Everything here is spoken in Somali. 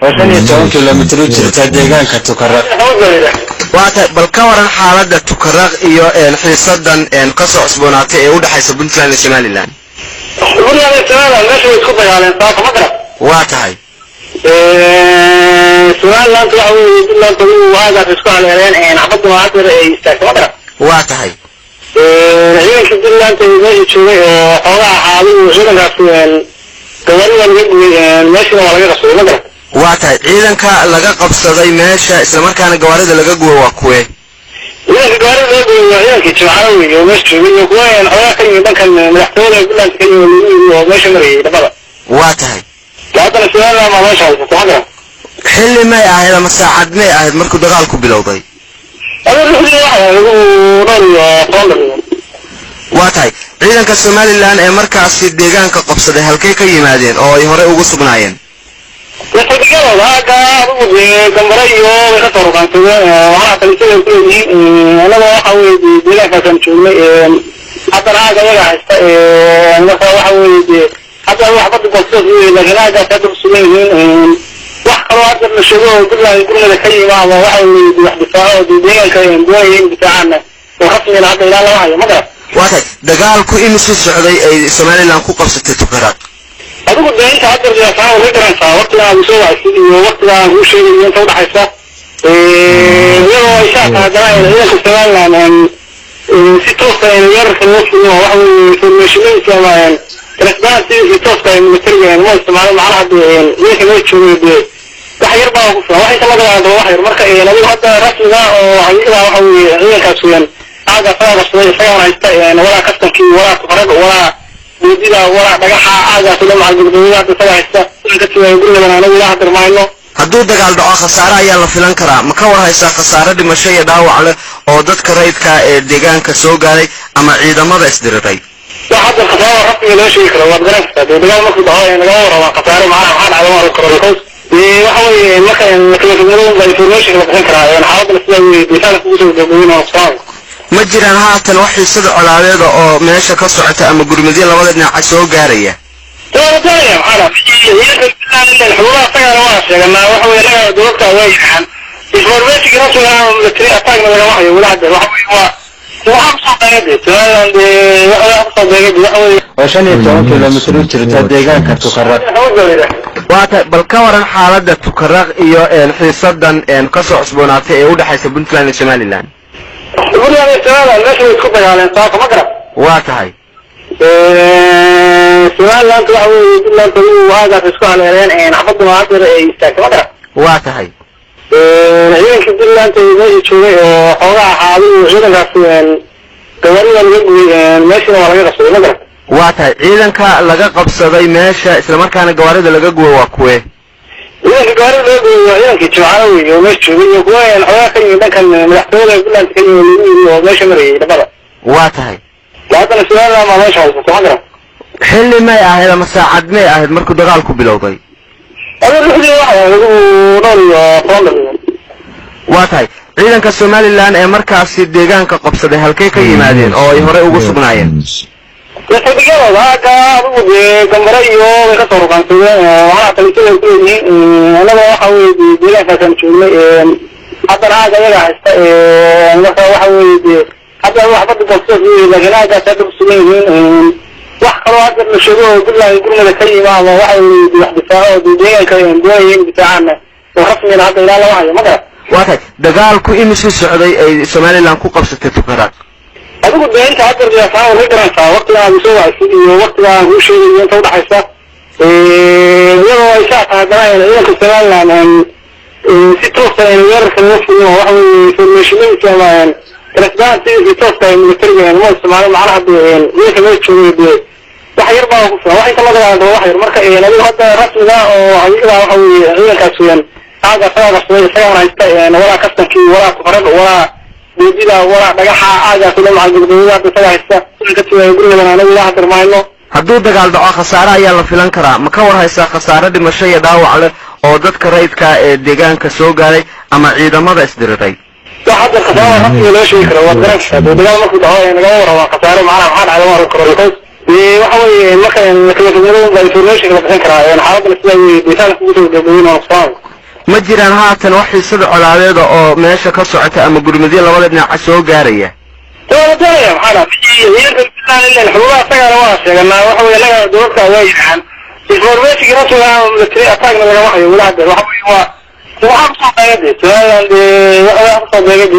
وشان كيلومتر jirta deegaanka Tukaraq waata bal ka waran xaaladda Tukaraq iyo xiisadan ka soo cusboonaatay ee u dhaxaysa Puntland iyo Somaliland meesha isku dagaaleen saaka ma garab waa tahay Somaliland waxa uu Puntland uu waaga isku haleeleen xabad waadir ay istaagtay ma garab waa tahay ciidanka Puntland ay joogay oo xoolaha xaaluhu ciidankaas gawaarida laga gooyay meesha waa laga qasbay ma garab waa tahay ciidanka laga qabsaday meesha isla markaana gawaarida laga gooyo waa kuwe ciidanka gawaarida laga gooyo waa ciidanka Jimcaale iyo meesha joogay kuween xoolaha ka yimid dhankan madaxtooyada Puntland ka yimid oo meesha marayay dabada waa tahay hadana Somaliland ma meesha haysto ma garab xilli may ahayd ama saacad may ahayd markuu dagaalku bilowday waa tahay ciidanka Somaliland ee markaasi deegaanka qabsaday halkay ka yimaadeen oo ay hore ugu sugnaayeen wax kale oo hadda sheego Puntland gurmada ka yimaado waxa uu wax difaaco deegaanka ay gooyeen difaacana oo rasmi ah ilaa la hayo ma garab waa tahay dagaalku inuu socday ay Somaliland ku qabsatay Tukaraq adigu deegaanka hadda difaaco way garanaysaa waqtiga uu soo waayay iyo waqtiga uu sheegay inta u dhaxaysa iyadoo ay shaqada dalaayeen Somaliland si toos ah yarka loo fuliyo waxa uu informationka ama رسمات يتوصل من التربية الموسم على معرض ليش ما يشوفه تحير بقى واحد كمان هذا واحد مركز لو هذا رسم ذا وعيدا وهي كاسوين هذا فاضي شوية فيها يعني ولا كستم كي ولا تفرق ولا بيدينا ولا بجحة هذا كله مع الجمهورية بسوي حساب كتير يقول لنا أنا ولا هذا ما إنه hadduu dagaal dhaco khasaare ayaa la filan karaa ma ka war haysaa khasaare dhimasho iyo dhaawac leh oo dadka rayidka ee deegaanka soo gaaray ama ciidamada isdiriray واحد الخسارة رسمي لا شيء كله وبدرس بدل ما كنت هاي نجار ولا خسارة معنا حد على مر الكروس وحوي مثلا كلمة زي فورميشن مثلا كرا يعني حاول نسوي مثال فوز وجبنا وصار ma jiraan haatan wax xiisada colaaleed oo meesha ka socota ama gurmadii labada dhinac soo gaaraya ترى معنا في الحوار صار واش لما وحوي لا دولتها وين الفورميشن رسمها متري أطاق من واحد ولاد وحوي وشان كيلومتر jirta deegaanka Tukaraq waata bal ka waran xaaladda Tukaraq iyo xiisadan ka soo cusboonaatay ee u dhaxaysa Puntland iyo Somaliland meesha isku dagaaleen saaka ma garab waa tahay Somaliland waxa uu Puntland uu waaga isku haleeleen xabad waadir ay istaagtay ma garab waa tahay ciidanka Puntland ay joogay oo xoolaha xaaluhu ciidankaas gawaarida laga gooyay meesha waa laga qasbay ma garab waa tahay ciidanka laga qabsaday meesha isla markaana gawaarida laga gooyo waa kuwe ciidanka gawaarida laga gooyo waa ciidanka Jimcaale iyo meesha joogay kuween xoolaha ka yimid dhankan madaxtooyada Puntland ka yimid oo meesha marayay dabada waa tahay hadana Somaliland ma meesha haysto ma garab xilli may ahayd ama saacad may ahayd markuu dagaalku bilowday waa tahay ciidanka Somaliland ee markaasi deegaanka qabsaday halkay ka yimaadeen oo ay hore ugu sugnaayeen wax kale oo hadda la sheego Puntland gurmada ka yimaado waxa uu wax difaaco deegaanka ay gooyeen difaacana oo rasmi ah ilaa la hayo ma garab waa tahay dagaalku inuu socday ay Somaliland ku qabsatay Tukaraq adigu deegaanka hadda difaaco way garanaysaa waqtiga uu soo waayay iyo waqtiga uu sheegay inta u dhaxaysa iyadoo ay shaqada dalaayeen ciidanka Somaliland si toos ah yarka loo fuliyo waxa uu informationka ama رسمات يتوصل من التربية الموسم على معرض ليش ما يشوفه تحير بقى واحد كمان هذا واحد مركز لو هذا رسم ذا وهي كاسوين هذا فاضي شوية فيها ولا كستم كي ولا تفرق ولا بيدينا ولا بجحة هذا كله مع الجمهورية بسوي حساب كتير يقول لنا أنا ولا حد ما إنه hadduu dagaal dhaco khasaare ayaa la filan karaa ma ka war haysaa khasaare dhimasho iyo dhaawac leh oo dadka rayidka ee deegaanka soo gaaray ama ciidamada isdiriray واحد الخسارة رسمي لا شيء كله وبدرس بدل ما كنت هاي نجار ولا خسارة معنا حد على مر الكروس وحوي مثلا كلمة زي فورميشن مثلا كرا يعني حاول نسوي مثال فوز وجبنا وصار ma jiraan haatan wax xiisada colaadeeda oo meesha ka socota ama gurmadyo labada dhinac soo gaaraya doonaya maxaa xuruubaha isagana waa sheeganaa waxa weye laga dowladka waa yidhahaan informationkii rasmiga ah oo military attackna lagama hayo walaada waxa weye waa waxaa kusoo beegade su-aalan dee waxaa kusoo beegade